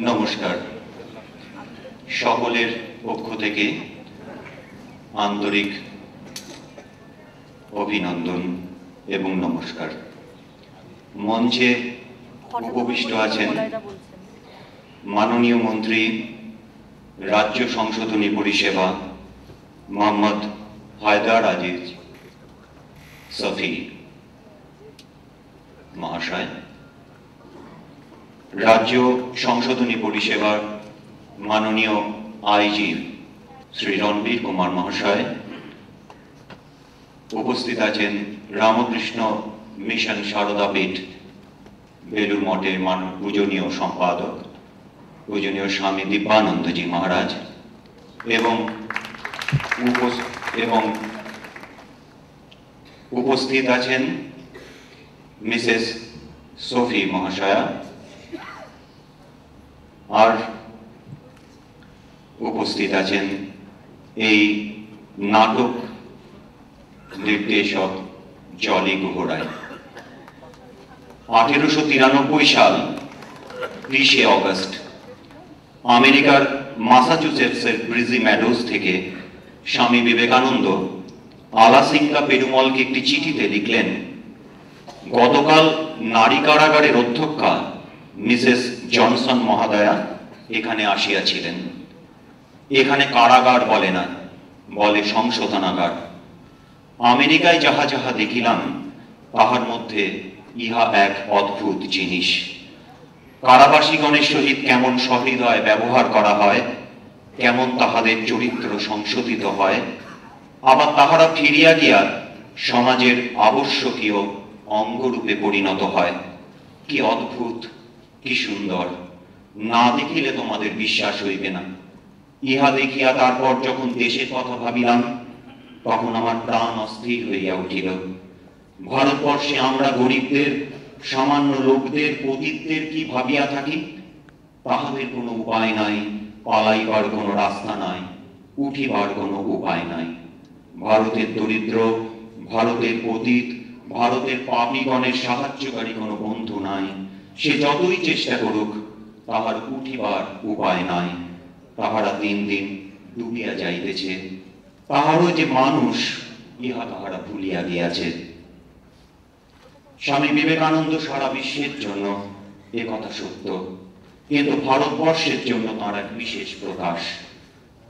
নমস্কার। সকলের পক্ষ থেকে আন্তরিক অভিনন্দন এবং নমস্কার। মঞ্চে উপবিষ্ট আছেন মাননীয় মন্ত্রী, রাজ্য সংশোধনী পরিষেবা মোহাম্মদ হায়দার আজিজ সফি মহাশয়, রাজ্য সংশোধনী পরিষেবার মাননীয় আইজি শ্রী রণবীর কুমার মহাশয়, উপস্থিত আছেন রামকৃষ্ণ মিশন সারদা পীঠ বেলুর মঠের পূজনীয় সম্পাদক পূজনীয় স্বামী দিব্যানন্দজি মহারাজ এবং উপস্থিত আছেন মিসেস সোফি মহাশয়া, আর উপস্থিত আছেন এই নাটক নির্দেশক জলি গুহরায়। 1893 সাল 30 অগস্ট আমেরিকার মাসাচুসেটসের ব্রিজি ম্যাডোজ থেকে স্বামী বিবেকানন্দ আলাসিঙ্গা পেরুমলকে একটি চিঠিতে লিখলেন, গতকাল নারী কারাগারের অধ্যক্ষা মিসেস জনসন মহাদয়া এখানে আসিয়াছিলেন। এখানে কারাগার বলে না, বলে সংশোধনাগার। আমেরিকায় যাহা যাহা দেখিলাম তাহার মধ্যে ইহা এক অদ্ভুত জিনিস। কারাবাসীগণের সহিত কেমন সহৃদয় ব্যবহার করা হয়, কেমন তাহাদের চরিত্র সংশোধিত হয়, আবার তাহারা ফিরিয়া গিয়া সমাজের আবশ্যকীয় অঙ্গরূপে পরিণত হয়। কি অদ্ভুত, কি সুন্দর! না দেখিলে তোমাদের বিশ্বাস হইবে না। ইহা দেখিয়া তারপর যখন দেশের কথা ভাবিলাম, তখন আমার প্রাণ অস্থির হইয়া উঠিল। ভারতবর্ষে আমরা গরিবদের, সামান্য লোকদের, পতিতদের কি ভাবিয়া থাকি? তাহাদের কোনো উপায় নাই, পালাইবার কোনো রাস্তা নাই, উঠিবার কোনো উপায় নাই। ভারতের দরিদ্র, ভারতের পতিত, ভারতের পাপীগণের সাহায্যকারী কোনো বন্ধু নাই। সে যতই চেষ্টা করুক তাহার উঠিবার উপায় নাই। তাহারা দিন দিন ডুবিয়া যাইতেছে। তাহারও যে মানুষ, ইহা তাহারা ভুলিয়া গিয়াছে। স্বামী বিবেকানন্দ সারা বিশ্বের জন্য এ কথা সত্য, কিন্তু ভারতবর্ষের জন্য তাঁর এক বিশেষ প্রকাশ।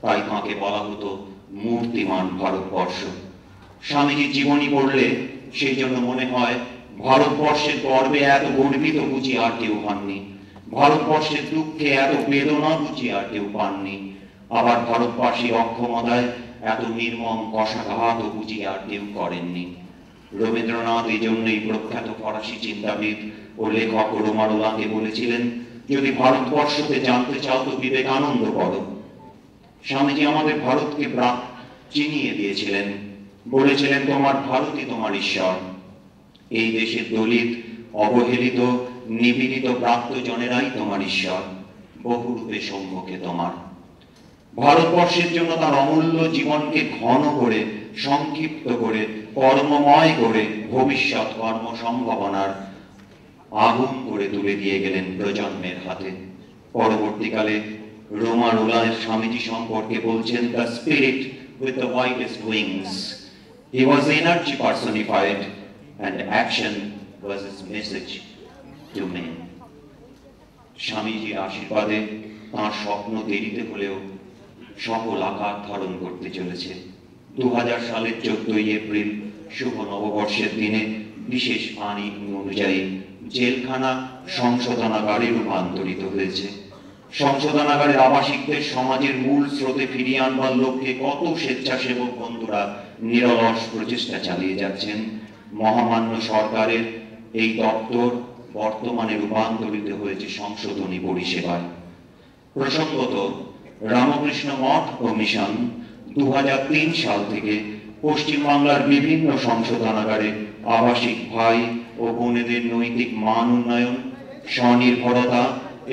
তাই তাঁকে বলা হতো মূর্তিমান ভারতবর্ষ। স্বামীজির জীবনী পড়লে সেই জন্য মনে হয় ভারতবর্ষের গর্বে এত গর্বিত বুঝি আর কেউ হননি, ভারতবর্ষের দুঃখে এত বেদনা বুঝি আর কেউ পাননি, আবার ভারতবাসীর অক্ষমতায় এত নির্মম কষাঘাত বুঝি আর কেউ করেননি। রবীন্দ্রনাথ এই জন্যই প্রখ্যাত ফরাসি চিন্তাবিদ ও লেখক রোমারোলাকে বলেছিলেন, যদি ভারতবর্ষকে জানতে চাও তো বিবেকানন্দ পড়ো। স্বামীজি আমাদের ভারতকে চিনিয়ে দিয়েছিলেন, বলেছিলেন তোমার ভারতই তোমার ঈশ্বর। এই দেশের দলিত, অবহেলিত, নিপীড়িত প্রাপ্তজনেরাই তোমার ঈশ্বর, বহুরূপে সম্মুখে তোমার। ভারতবর্ষের জন্য তার অমূল্য জীবনকে ঘন করে, সংক্ষিপ্ত করে, কর্মময় করে ভবিষ্যৎ কর্ম সম্ভাবনার আগুন করে তুলে দিয়ে গেলেন প্রজন্মের হাতে। পরবর্তীকালে রোমারোলা স্বামীজি সম্পর্কে বলছেন, the spirit with the widest wings. He was energy personified and action was his message to men. স্বামীজির আশীর্বাদে তাঁর স্বপ্ন দেরিতে হলেও সফল আকার ধারণ করতে চলেছে। 2000 সালের 14 এপ্রিল শুভ নববর্ষের দিনে বিশেষ আইন অনুযায়ী জেলখানা সংশোধনাগারে রূপান্তরিত হয়েছে। সংশোধনাগারের আবাসিকদের সমাজের মূল স্রোতে ফিরিয়ে আনবার লক্ষ্যে কত স্বেচ্ছাসেবক বন্ধুরা নিরলস প্রচেষ্টা চালিয়ে যাচ্ছেন। মহামান্য সরকারের এই দপ্তর বর্তমানে রূপান্তরিত হয়েছে সংশোধনী পরিষেবায়। প্রসঙ্গত, রামকৃষ্ণ মঠ ও মিশন 2003 সাল থেকে পশ্চিমবাংলার বিভিন্ন সংশোধনাগারে আবাসিক ভাই ও বোনেদের নৈতিক মান উন্নয়ন, স্বনির্ভরতা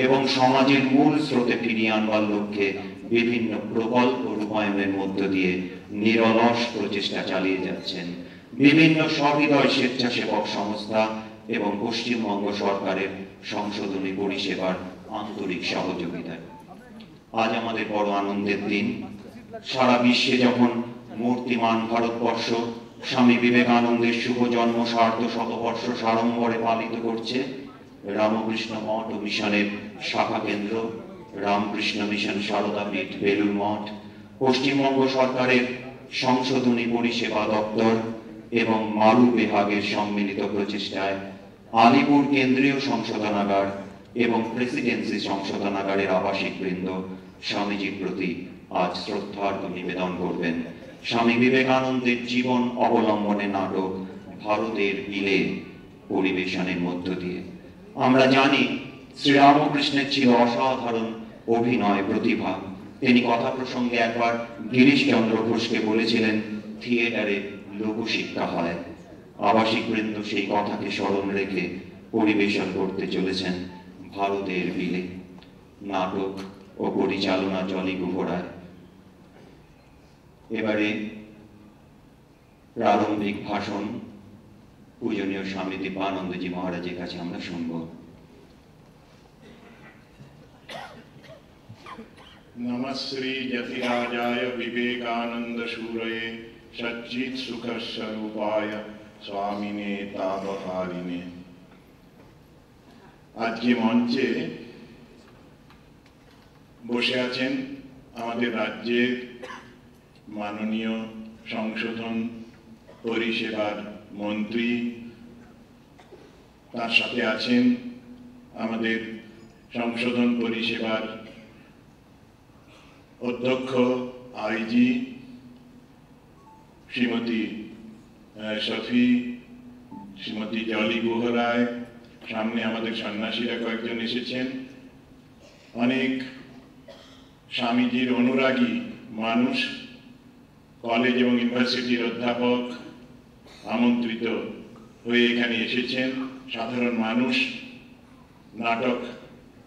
এবং সমাজের মূল স্রোতে ফিরিয়ে আনবার লক্ষ্যে বিভিন্ন প্রকল্প রূপায়ণের মধ্য দিয়ে নিরলস প্রচেষ্টা চালিয়ে যাচ্ছেন। বিভিন্ন সহৃদয় স্বেচ্ছাসেবক সংস্থা এবং পশ্চিমবঙ্গ সরকারের সংশোধনী পরিষেবার আন্তরিক সহযোগিতায়। আজ আমাদের বড় আনন্দের দিন। সারা বিশ্বে যখন মূর্তিমান ভারতবর্ষ স্বামী বিবেকানন্দের শুভ জন্ম শতবর্ষ সাড়ম্বরে পালিত করছে, রামকৃষ্ণ মঠ ও মিশনের শাখা কেন্দ্র রামকৃষ্ণ মিশন সারদা পীঠ বেলুড় মঠ, পশ্চিমবঙ্গ সরকারের সংশোধনী পরিষেবা দপ্তর এবং মালু বিভাগের সম্মিলিত প্রচেষ্টায় আলিপুর কেন্দ্রীয় সংশোধনাগার এবং প্রেসিডেন্সি সংশোধনাগারের আবাসিক বৃন্দ স্বামীজির প্রতি আজ শ্রদ্ধার্ঘ্য নিবেদন করবেন স্বামী বিবেকানন্দের জীবন অবলম্বনে নাটক ভারতের বিলে পরিবেশনের মধ্য দিয়ে। আমরা জানি শ্রীরামকৃষ্ণের ছিল অসাধারণ অভিনয় প্রতিভা। তিনি কথা প্রসঙ্গে একবার গিরিশচন্দ্র ঘোষকে বলেছিলেন, থিয়েটারে লোকশিক্ষা হয়। আবাসিক বৃন্দ সেই কথাকে স্মরণ রেখে পরিবেশন করতে চলেছেন ভারতের বিলে, নাটক ও পরিচালনা জলি গুহরায়। এবারে প্রারম্ভিক ভাষণ পূজনীয় স্বামী দিব্যানন্দজি মহারাজের কাছে আমরা শুনব। नमस्श्री यतिराजाय विवेकानंद शूरये सच्चित् सुख स्वरूपाय स्वामिने तापहारिणे। आज के मंचे বসে আছেন আমাদের রাজ্যের মাননীয় সংশোধন পরিষেবার মন্ত্রী, তার সাথে আছেন আমাদের সংশোধন পরিষেবার অধ্যক্ষ আইজি শ্রীমতী শফি, শ্রীমতী জলি গুহরায়, সামনে আমাদের সন্ন্যাসীরা কয়েকজন এসেছেন। অনেক স্বামীজির অনুরাগী মানুষ, কলেজ এবং ইউনিভার্সিটির অধ্যাপক আমন্ত্রিত হয়ে এখানে এসেছেন। সাধারণ মানুষ, নাটক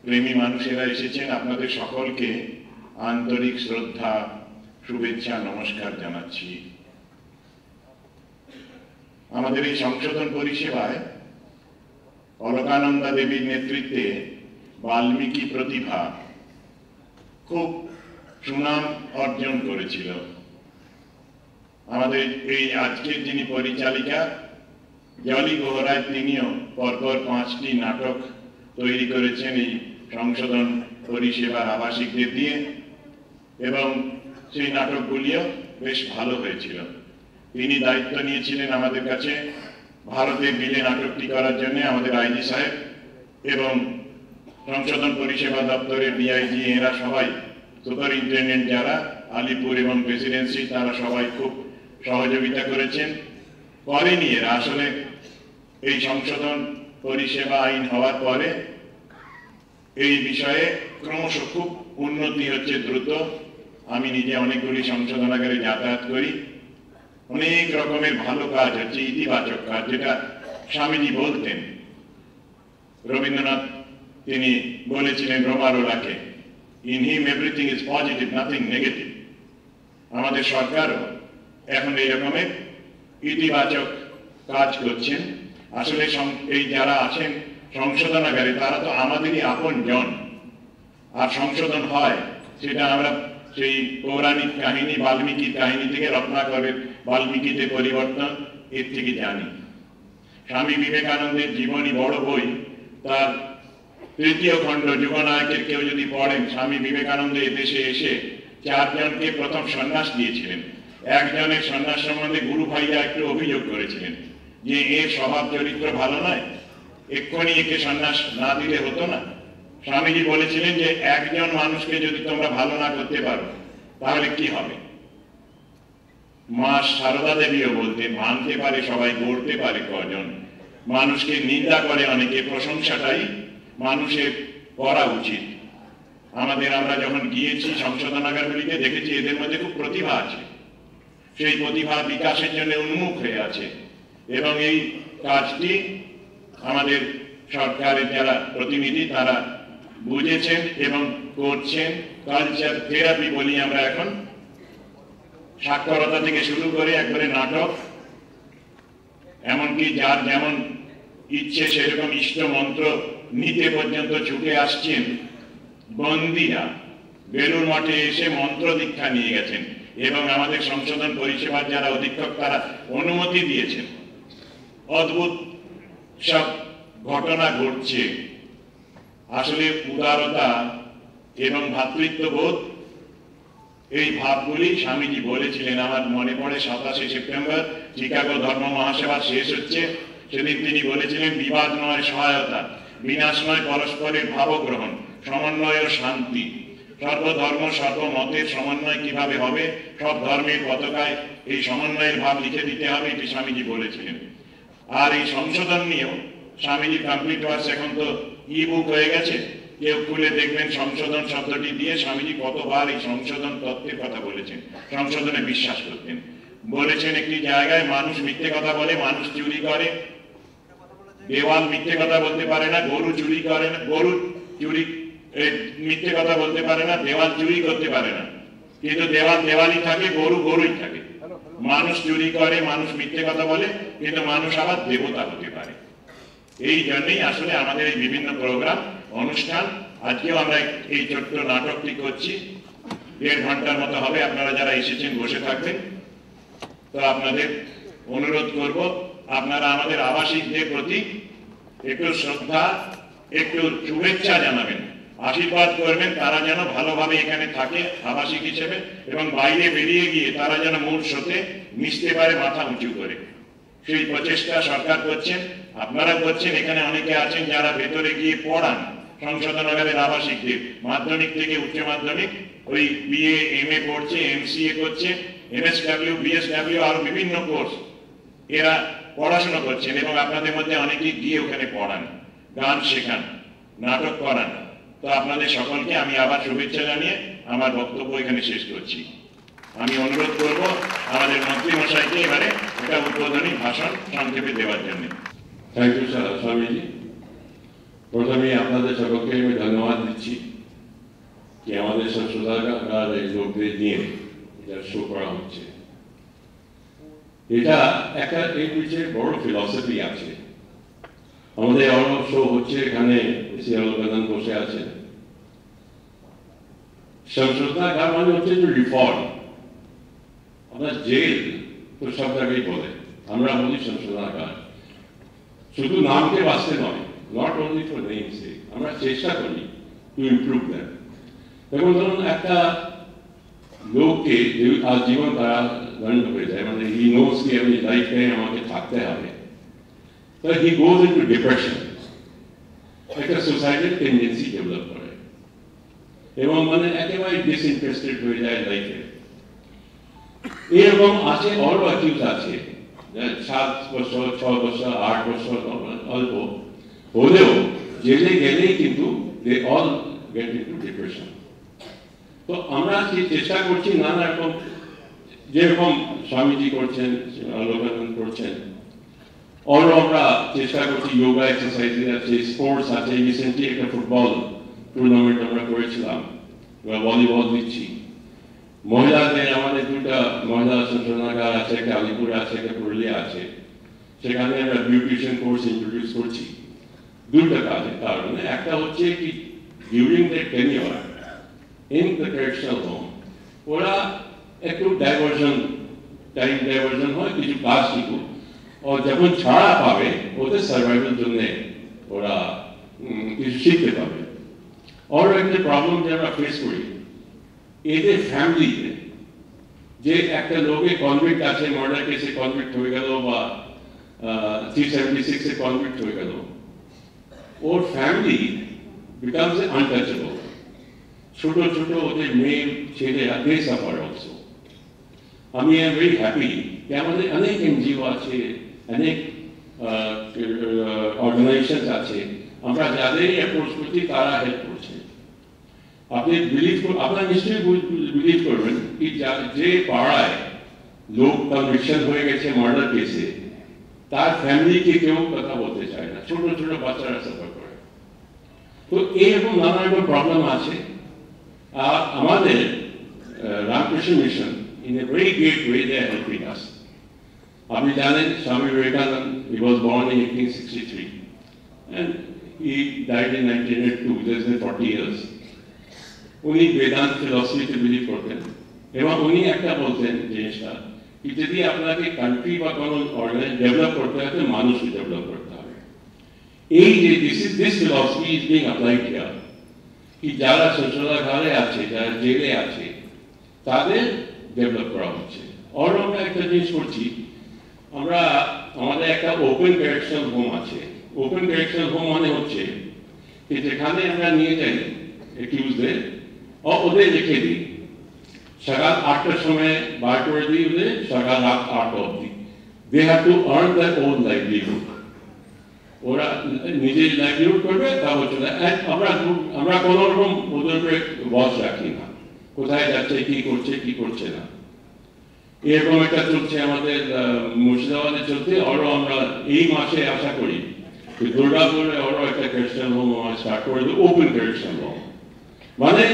প্রেমী মানুষেরা এসেছেন। আপনাদের সকলকে আন্তরিক শ্রদ্ধা, শুভেচ্ছা, নমস্কার জানাচ্ছি। আমাদের এই সংশোধন পরিষেবায় অলকানন্দা দেবীর নেতৃত্বে বাল্মীকি প্রতিভা খুব সুনাম অর্জন করেছিল। আমাদের এই আজকের যিনি পরিচালিকা জলি গুহরায়, তিনিও পরপর 5টি নাটক তৈরি করেছেন এই সংশোধন পরিষেবার আবাসিকদের দিয়ে, এবং সেই নাটকগুলিও বেশ ভালো হয়েছিল। তিনি দায়িত্ব নিয়েছিলেন আমাদের কাছে ভারতের বিলে নাটকটি করার জন্য। আমাদের আইজি সাহেব এবং সংশোধন পরিষেবা দপ্তরের ডিআইজি, এরা সবাই, সুপারিনটেন্ডেন্ট যারা আলিপুর এবং প্রেসিডেন্সি, তারা সবাই খুব সহযোগিতা করেছেন। করেনি এরা, আসলে এই সংশোধন পরিষেবা আইন হওয়ার পরে এই বিষয়ে ক্রমশ খুব উন্নতি হচ্ছে দ্রুত। আমি নিজে অনেকগুলি সংশোধনাগারে যাতায়াত করি, অনেক রকমের ভালো কাজ হচ্ছে, ইতিবাচক কাজ, যেটা স্বামীজি বলতেন। রবীন্দ্রনাথ তিনি বলেছিলেন রোমারোলাকে, in him everything is positive, nothing negative. আমাদের সরকারও এখন এই রকমের ইতিবাচক কাজ করছেন। আসলে এই যারা আছেন সংশোধনাগারে তারা তো আমাদেরই আপন জন, আর সংশোধন হয় সেটা আমরা সেই পৌরাণিক কাহিনী, বাল্মীকির কাহিনী থেকে, রত্নাকরের বাল্মীকিতে পরিবর্তন, এর থেকে জানি। স্বামী বিবেকানন্দের জীবনী বড় বই, তার 3য় খণ্ড যুগনায়কের কেউ যদি পড়েন, স্বামী বিবেকানন্দ এদেশে এসে 4 জনকে প্রথম সন্ন্যাস দিয়েছিলেন। একজনের সন্ন্যাস সম্বন্ধে গুরু ভাইয়া একটু অভিযোগ করেছিলেন যে এর স্বভাব চরিত্র ভালো নয়, এক্ষুনি একে সন্ন্যাস না দিলে হতো না। স্বামীজি বলেছিলেন যে একজন মানুষকে যদি তোমরা ভালো না করতে পারো তাহলে কি হবে। মা সারদা দেবীও বলতেন, ভাঙতে পারে সবাই, গড়তে পারে কজন। মানুষকে নিন্দা করে অনেকে, প্রশংসাটাই মানুষের করা উচিত। আমরা যখন গিয়েছি সংশোধনাগারগুলিতে দেখেছি এদের মধ্যে খুব প্রতিভা আছে, সেই প্রতিভা বিকাশের জন্য উন্মুখ হয়ে আছে, এবং এই কাজটি আমাদের সরকারের যারা প্রতিনিধি তারা বুঝেছেন এবং করছেন। কালচার থেরাপি বলি আমরা এখন, সাক্ষরতা থেকে শুরু করে একবারে নাটক, এমনকি যার যেমন ইচ্ছে সেরকম ইষ্ট মন্ত্র নিতে পর্যন্ত ছুটে আসছেন বন্দীরা বেলুর মঠে এসে মন্ত্র দীক্ষা নিয়ে গেছেন এবং আমাদের সংশোধন পরিষেবার যারা অধীক্ষক তারা অনুমতি দিয়েছেন। অদ্ভুত সব ঘটনা ঘটছে। আসলে উদারতা এবং ভ্রাতৃত্ববোধ এই ভাবগুলি স্বামীজি বলেছিলেন। আমার মনে পড়ে 27শে সেপ্টেম্বর চিকাগো ধর্ম মহাসভা শেষ হচ্ছে, সেদিন তিনি বলেছিলেন বিবাদ নয় সহায়তা, বিনাশ নয় পরস্পরের ভাবগ্রহণ, সমন্বয় ও শান্তি। সর্বধর্ম সর্বমতের সমন্বয় কিভাবে হবে, সব ধর্মের পতাকায় এই সমন্বয়ের ভাব লিখে দিতে হবে, এটি স্বামীজি বলেছিলেন। আর এই সংশোধন নিয়েও স্বামীজি কমপ্লিট ওয়ার্কস এখন তো ই বুক হয়ে গেছে, কেউ খুলে দেখবেন সংশোধন শব্দটি দিয়ে স্বামীজি কতবার এই সংশোধন তত্ত্বের কথা বলেছেন, সংশোধনে বিশ্বাস করতেন। বলেছেন একটি জায়গায় মানুষ মিথ্যে কথা বলে, মানুষ চুরি করে, দেওয়াল মিথ্যে কথা বলতে পারে না, গরু চুরি করে না, গরু চুরি মিথ্যে কথা বলতে পারে না, দেওয়াল চুরি করতে পারে না, কিন্তু দেওয়াল দেওয়ালই থাকে, গরু গরুই থাকে। মানুষ চুরি করে, মানুষ মিথ্যে কথা বলে, কিন্তু মানুষ আবার দেবতা হতে পারে। এই জন্যই আসলে আমাদের এই বিভিন্ন প্রোগ্রাম অনুষ্ঠান, আজকেও আমরা এই ছোট্ট নাটকটি করছি, 1.5 ঘন্টার মতো হবে। আপনারা যারা এসেছেন বসে থাকবেন। তো আপনাদের অনুরোধ করব, আপনারা আমাদের আবাসিকদের প্রতি একটু শ্রদ্ধা, একটু শুভেচ্ছা জানাবেন, আশীর্বাদ করবেন, তারা যেন ভালোভাবে এখানে থাকে আবাসিক হিসেবে, এবং বাইরে বেরিয়ে গিয়ে তারা যেন মূল স্রোতে মিশতে পারে মাথা উঁচু করে। সেই প্রচেষ্টা সরকার করছেন, আপনারা করছেন। এখানে অনেকে আছেন যারা ভেতরে গিয়ে পড়ান সংশোধনাগারের আবাসিকদের, মাধ্যমিক থেকে উচ্চ মাধ্যমিক, ওই বিএ এমএ পড়ছে, এমসিএ করছে, এমএসডব্লিউ বিএসডব্লিউ আরো বিভিন্ন কোর্স এরা পড়াশোনা করছেন, এবং আপনাদের মধ্যে অনেকেই গিয়ে ওখানে পড়ান, গান শেখান, নাটক করান। তো আপনাদের সকলকে আমি আবার শুভেচ্ছা জানিয়ে আমার বক্তব্য এখানে শেষ করছি। আমি অনুরোধ করব আমাদের মন্ত্রী মশাইকে এবারে একটা উদ্বোধনী ভাষণ সংক্ষেপে দেওয়ার জন্য। Thank you Swamiji. প্রথমে আপনাদের সকলকে আমি ধন্যবাদ দিচ্ছি যে আমাদের সংশোধনাগার এই লোকদের নিয়ে এটা শো করা হচ্ছে। এটা একটা এই বিষয়ে বড় ফিলসফি আছে। আমাদের অনেক শো হচ্ছে, এখানে বসে আছেন। সংশোধনাগার মানে হচ্ছে যে রিফর্ম। আপনার জেল তো সব জায়গায় বলে, আমরা বলি সংশোধনাগার। শুধু নামকে বাঁচতে নয়, নট অনলি ফর নেম সেক, আমরা চেষ্টা করি টু ইমপ্রুভ দ্যাট। যেমন ধরুন একটা লোককে জীবন তারা দণ্ড হয়ে যায়, মানে হি নোস কি আমি লাইফে আমাকে থাকতে হবে, তো হি গোজ ইনটু ডিপ্রেশন, একটা সুসাইডাল টেন্ডেন্সি ডেভেলপ করে, এবং মানে একেবারে ডিসইন্টারেস্টেড হয়ে যায় লাইফে। এরকম আছে, আরো অ্যাকিউজ আছে 7 বছর 6 বছর 8 বছর অল্প হলেও জেলে গেলেই কিন্তু they all get into depression. তো আমরা চেষ্টা করছি নানা রকম, যেরকম স্বামীজি করছেন, লোকানন্দ করছেন, আরো আমরা চেষ্টা করছি, যোগা এক্সারসাইজ আছে, স্পোর্টস আছে। রিসেন্টলি একটা ফুটবল টুর্নামেন্ট আমরা করেছিলাম, ভলিবল দিচ্ছি। মহিলাদের আমাদের 2টা মহিলা সংশোধনাগার আছে, একটা আলিপুরে আছে, একটা পুরুলিয়া আছে, সেখানে আমরা বিউটিশিয়ান কোর্স ইন্ট্রোডিউস করছি 2টা কারণে। একটা হচ্ছে কি during the tenure in the correctional home ওরা একটু টাইম ডাইভার্সন হয়, কিছু কাজ শিখুক, ও যখন ছাড়া পাবে ওদের সার্ভাইভাল জন্য ওরা কিছু শিখতে পাবে। আর একটা প্রবলেম যে আমরা ফেস করি এদের ফ্যামিলিতে, যে একটা লোকে কনভিক্ট আছে, মার্ডার কেসে কনভিক্ট হয়ে গেল বা 376 কনভিক্ট হয়ে গেল, ওর ফ্যামিলি বিকামস আনটাচেবল। ছোট ছোট ওদের মেয়ে ছেলেরা দে সাফার অলসো। আমি এম ভেরি হ্যাপি যে আমাদের অনেক এনজিও আছে, অনেক অর্গানাইজেশন আছে, আমরা যাদেরই অ্যাপ্রোচ করছি তারা হেল্প করছে। আপনি আপনারা নিশ্চয়ই বিলিভ করবেন কি যে পাড়ায় লোক কনভিকশন হয়ে গেছে মার্ডার কেসে, তার ফ্যামিলিকে কেউ কথা বলতে চায় না, ছোট ছোট বাচ্চারা সাফার করে। তো এরকম নানা রকম প্রবলেম আছে। আর আমাদের Ramakrishna mission in a very great way they R helping আস। আপনি জানেন Swami Vivekananda, he was born in 1863 and he died in 1902, less than 40 years. উনি বেদান্ত ফিলসফিতে বিলিভ করতেন এবং উনি একটা বলতেন জিনিসটা কি যদি আপনাকে কান্ট্রি বা কোনো অর্গানাইজেশন ডেভেলপ করতে হয় তো মানুষকে ডেভেলপ করতে হবে। এই যে this philosophy is being applied here, কি যারা শৌচালয়ঘরে আছে, যারা জেলে আছে, তাদের ডেভেলপ করা হচ্ছে। আর আমরা একটা জিনিস করছি, আমরা আমাদের একটা ওপেন কারেকশনাল হোম আছে। ওপেন কারেকশনাল হোম মানে হচ্ছে कि যেখানে আমরা নিয়ে যাই অ্যাকিউজদের ওদের রেখে দিই, সকাল 8টার সময় বার করে দিই ওদের, সকাল রাত 8টা অবধি। They have to earn their own livelihood. ওরা নিজের লাইভলিহুড করবে, তারপর চলে। আমরা কোনো রকম ওদের উপরে বস রাখি না, কোথায় যাচ্ছে, কি করছে না। এরকম একটা চলছে আমাদের মুর্শিদাবাদে চলছে। আরো আমরা এই মাসে আশা করি দুর্গাপুরে আরো একটা কারেকশনাল হোম আমরা স্টার্ট করে দেবো, ওপেন কারেকশনাল হোম। মানে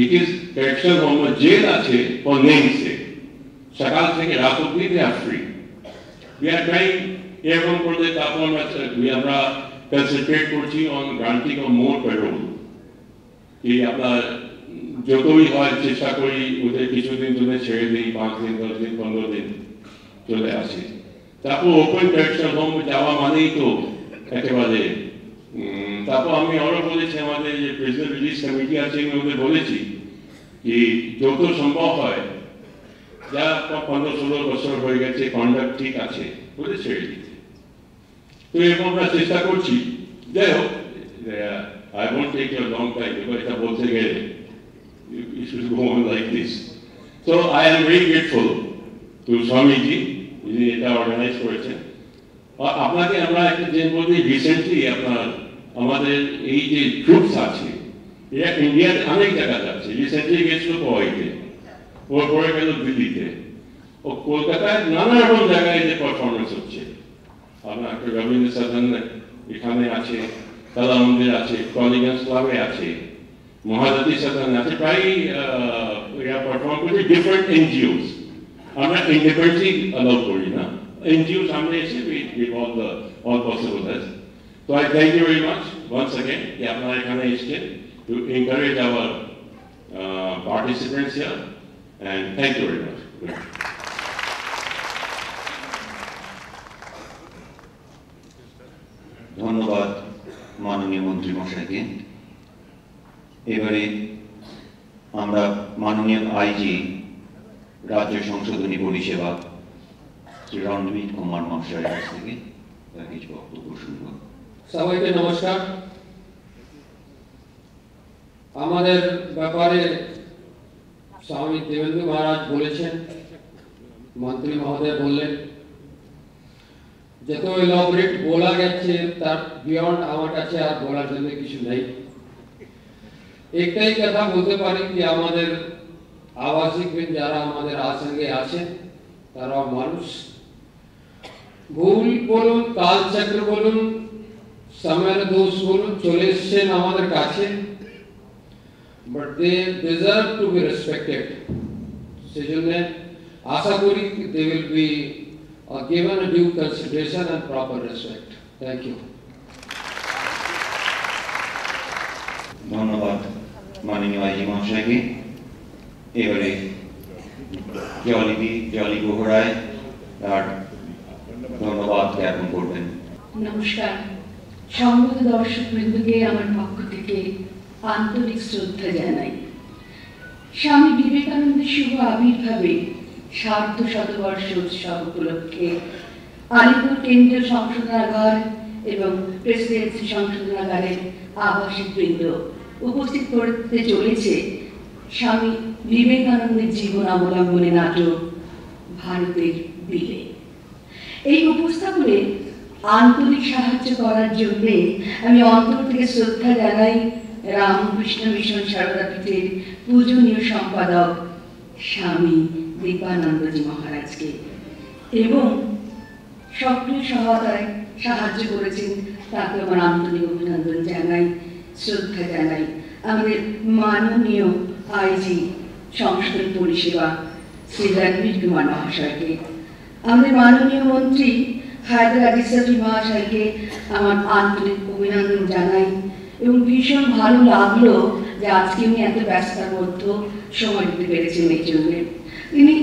it is correctional home, jail আছে ফর নেম সেক, সকাল থেকে রাত অবধি they are free. We are trying এরকম করলে, তারপর আমরা কনসেন্ট্রেট করছি on granting of more parole. এই আপনার যতই হয় চেষ্টা করি ওদের কিছুদিন জন্য ছেড়ে দিই, 5 দিন 10 দিন 15 দিন চলে আসি। তারপর ওপেন কারেকশনাল হোম যাওয়া মানেই তো একেবারে। তারপর আমি আরো বলেছি আমাদের যে প্রিজনার রিলিজ কমিটি আছে, আমি ওদের বলেছি যে যত সম্ভব হয়, যা 15-16 বছর হয়ে গেছে, কন্ডাক্ট ঠিক আছে, ওদের ছেড়ে দিতে। তো এরকম আমরা চেষ্টা করছি। যাই হোক, I won't take you a long time because এটা বলতে গেলে you should go on like this. So I am very grateful to Swamiji, যিনি এটা অর্গানাইজ করেছেন। আপনাকে আমরা একটা জিনিস বলতে, রিসেন্টলি আপনার আমাদের এই যে ট্রুপস আছে, এরা ইন্ডিয়াতে অনেক জায়গা যাচ্ছে। রিসেন্টলি গেছিল কোয়াইটে, ওর পরে গেল দিল্লিতে, ও কলকাতায় নানা রকম জায়গায় যে পারফরমেন্স হচ্ছে। আপনার একটা রবীন্দ্র সদন এখানে আছে, কালা মন্দির আছে, টলিগঞ্জ ক্লাবে আছে, মহাজাতি সদন আছে, প্রায় এরা পারফর্ম করছে। ডিফারেন্ট এনজিওস, আমরা ইন্ডিপেন্ডেন্টলি অ্যালাউ করি না, এনজিওস আমরা এসে we give all possible help. So I thank you very much once again যে আপনারা এখানে এসেছেন to encourage our participants here, and thank you very much. ধন্যবাদ মাননীয় মন্ত্রী মশাইকে। এবারে আমরা মাননীয় আইজি রাজ্য সংশোধনী পরিষেবা শ্রী রণবীর কুমার মহাশয়ের কাছ থেকে কিছু বক্তব্য শুনব। সবাইকে নমস্কার। আমাদের ব্যাপারে স্বামী দেবেন্দ্র মহারাজ বলেছেন, মন্ত্রী মহোদয় বললেন, যত এলাবোরেট বলা গেছে তার বিয়ন্ড আমার কাছে আর বলার জন্য কিছু নেই। একটাই কথা বলতে পারি যে আমাদের আবাসিকবিদ যারা আমাদের সঙ্গে আছেন, তারা মানুষ, ভুল বলুন, কালচক্র বলুন, সময়ের দোষ বলুন, চলে এসছেন আমাদের কাছে, but they deserve to be respected. সেজন্য আশা করি they will be given a due consideration and proper respect. Thank you. ধন্যবাদ মাননীয় আইজি মহাশয়কে। এবারে জলি গোহরায় তার ধন্যবাদ জ্ঞাপন করবেন। নমস্কার, সম্মানিত দর্শক বৃন্দকে আমার পক্ষ থেকে আন্তরিক শ্রদ্ধা জানাই। স্বামী বিবেকানন্দের শুভ আবির্ভাবে সার্ধ-শতবর্ষ উৎসব উপলক্ষে আলিপুর কেন্দ্রীয় সংশোধনাগার এবং প্রেসিডেন্সি সংশোধনাগারের আবাসিক বৃন্দ উপস্থিত করতে চলেছে স্বামী বিবেকানন্দের জীবন অবলম্বনে নাটক ভারতের বিলে। এই উপস্থাপনে আন্তরিক সাহায্য করার জন্য আমি অন্তর থেকে শ্রদ্ধা জানাই রামকৃষ্ণ মিশন সারদা পীঠের পূজনীয় সম্পাদক স্বামী দীপানন্দজি মহারাজকে, এবং সক্রিয় সহায়তায় সাহায্য করেছেন তাকে আমার আন্তরিক অভিনন্দন জানাই, শ্রদ্ধা জানাই। আমাদের মাননীয় আইজি সংশোধন পরিষেবা শ্রী রণবীর কুমার মহাশয়কে, আমাদের মাননীয় মন্ত্রী হায়দার আলী সাফি মহাশয়কে আমার আন্তরিক অভিনন্দন জানাই। এবং ভীষণ ভালো লাগলো যে আজকে উনি এত ব্যস্ততার মধ্যে সময় দিতে পেরেছেন এই জন্যে। তিনি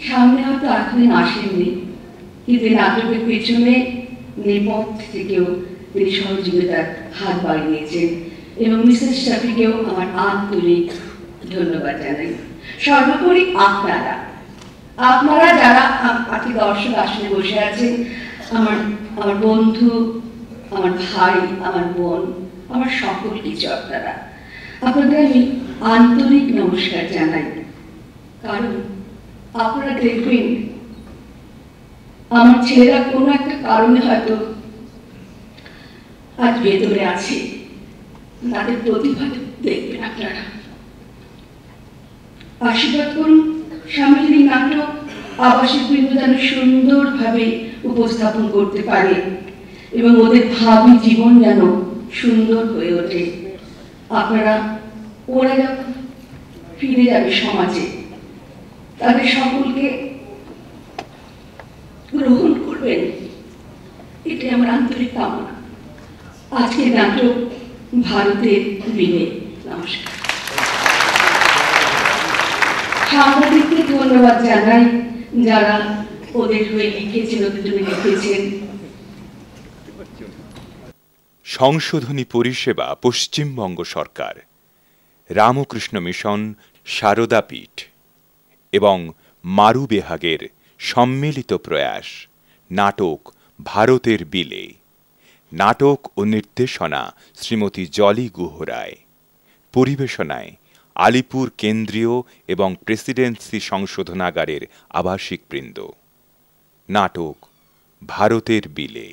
সামনে হয়তো এতদিন আসেননি, কিন্তু নাটকের পেছনে নেপথ্য থেকেও তিনি সহযোগিতার হাত বাড়িয়েছেন এবং মিসেস শফিকেও আমার আন্তরিক ধন্যবাদ জানাই। সর্বোপরি আপনারা যারা আজকে দর্শক আসনে বসে আছেন, আমার বন্ধু, আমার ভাই, আমার বোন, আমার সকল কিছু আপনাদের আমি আন্তরিক নমস্কার জানাই। কারণ আপনারা দেখবেন আমার ছেলেরা কোনো একটা কারণে হয়তো আজ ভেতরে আছে, তাদের প্রতিভা দেখবেন আপনারা। আশীর্বাদ করুন স্বামীর এই নাটক আবাসিক বৃন্দ যেন সুন্দরভাবে উপস্থাপন করতে পারে এবং ওদের ভাবি জীবন যেন সুন্দর হয়ে ওঠে। ওরা যখন ফিরে যাবে সমাজে, তাদের সকলকে গ্রহণ করবেন, এটাই আমার আন্তরিক কামনা। আজকের নাটক ভারতের বিলে। নমস্কার। সাংবাদিকদের ধন্যবাদ জানাই যারা ওদের হয়ে লিখেছেন, ওদের জন্য লিখেছেন। সংশোধনী পরিষেবা পশ্চিমবঙ্গ সরকার, রামকৃষ্ণ মিশন, সারদা পীঠ এবং মারু বেহাগের সম্মিলিত প্রয়াস নাটক ভারতের বিলে। নাটক ও নির্দেশনা শ্রীমতী জলি গুহরায়। পরিবেশনায় আলিপুর কেন্দ্রীয় এবং প্রেসিডেন্সি সংশোধনাগারের আবাসিক বৃন্দ। নাটক ভারতের বিলে।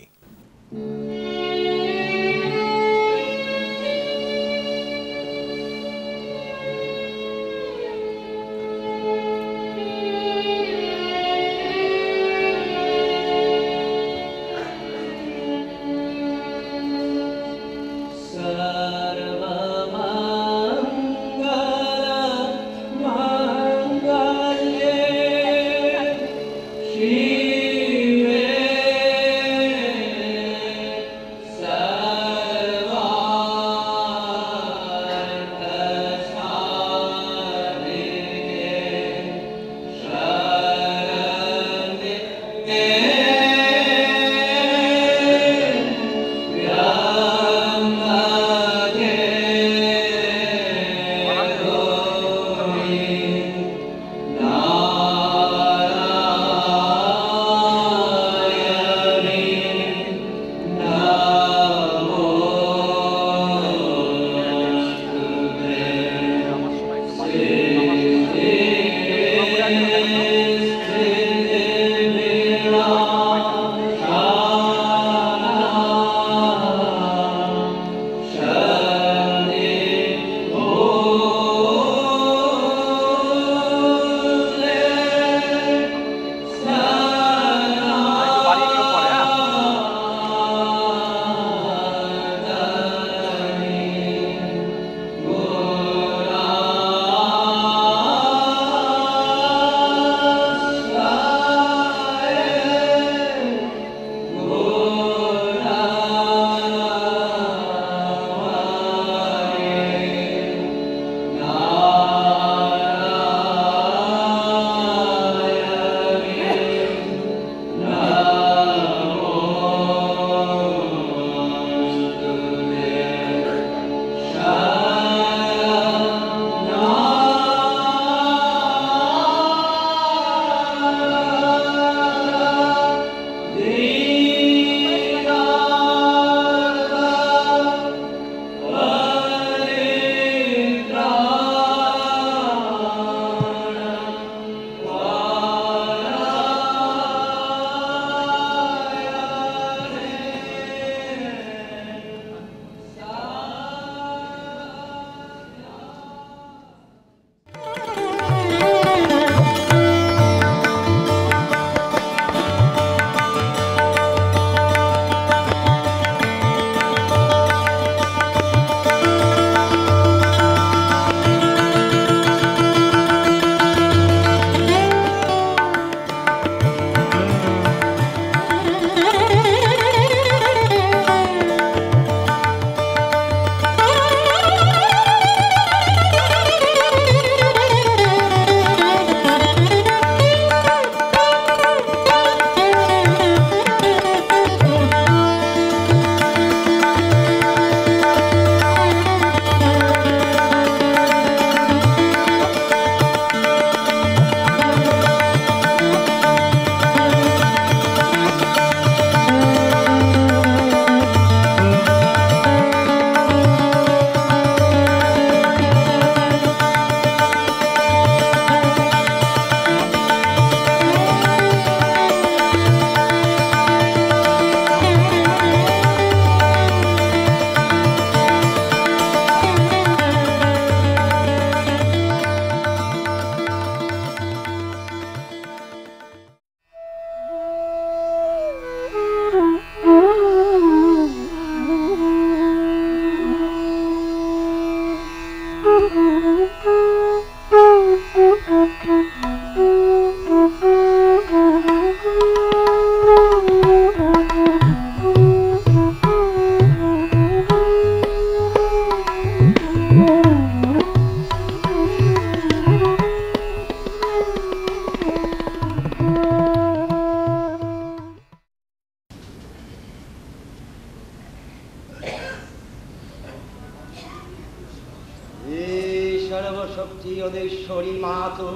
সর্বশক্তি ওদেশ্বরী মাতো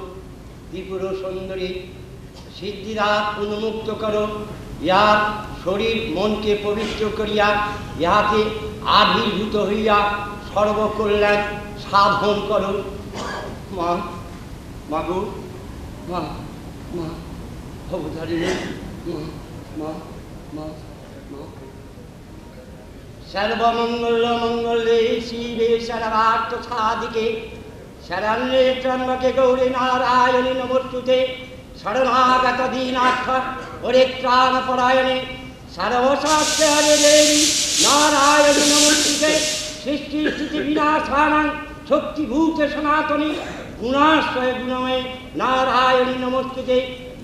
ত্রিপুর সুন্দরী সিদ্ধিদাত উন্মুক্ত করো, ইহার শরীর মনকে পবিত্র করিয়া ইহাতে আবির্ভূত হইয়া সর্বকল্যাণ সাধন করো। মা মাগো, মা মা ভবধারিণী, মা মা মা মা সর্বমঙ্গল মঙ্গলে শিবে সর্বার্থ সাধিকে শরণ্যে ত্র্যম্বকে গৌরী নারায়ণী নমস্তুতে শরণাগত দীনার্থ পরিত্রাণ পরায়ণে সর্বশাস্ত্রে হরে দেবী নারায়ণী নমস্তুতে সৃষ্টি স্থিতি বিনাশানাং শক্তিভূত সনাতনী গুণাশ্রয় গুণময়ে নারায়ণী নমস্তুতে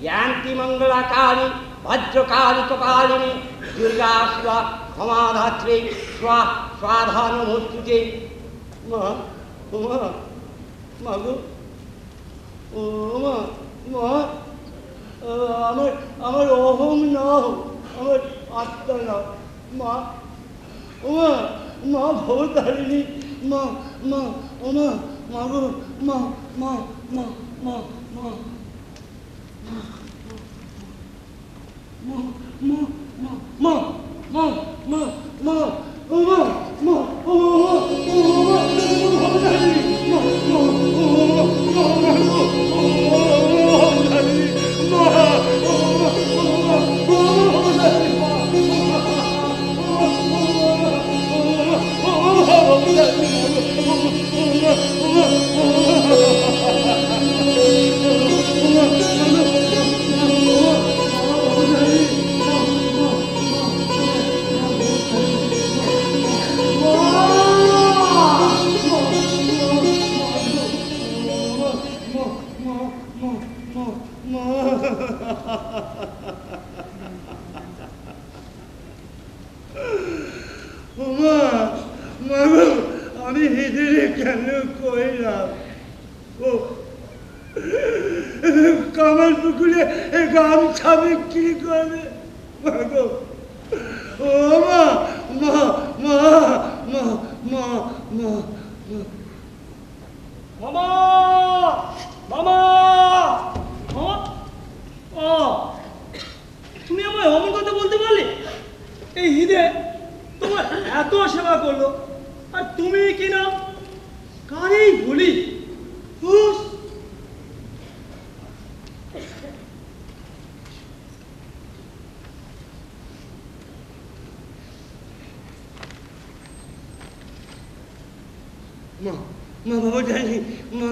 য়ান্তি মঙ্গলাকালী ভদ্রকালী কপালিনী দুর্গা শিবা ক্ষমাধাত্রী স্বাধা নমস্তুতে। মা মা মাগো, ও মা মা আমার অহং নাও, আমার আত্মা নাও। মা ও মা মা ভবতারিণী, মা মা ও মা মাগো, মা মা মা মা মা মা মা মা মা ও মা মা ও ভবতারিণী, মা মা ও আমি হিদিরে কেন কইলাম? ও কামাল পুকুরে গামছা বিক্রি করবে। মাগো ও মা মা মা মা মা মা মামা মামা ও তুমি আমায় অমন কথা বলতে পারলে? এই হিদে তোমার এত সেবা করলো আর তুমি কিনা কারেই ভুলি। মা মা বাবা জানি মা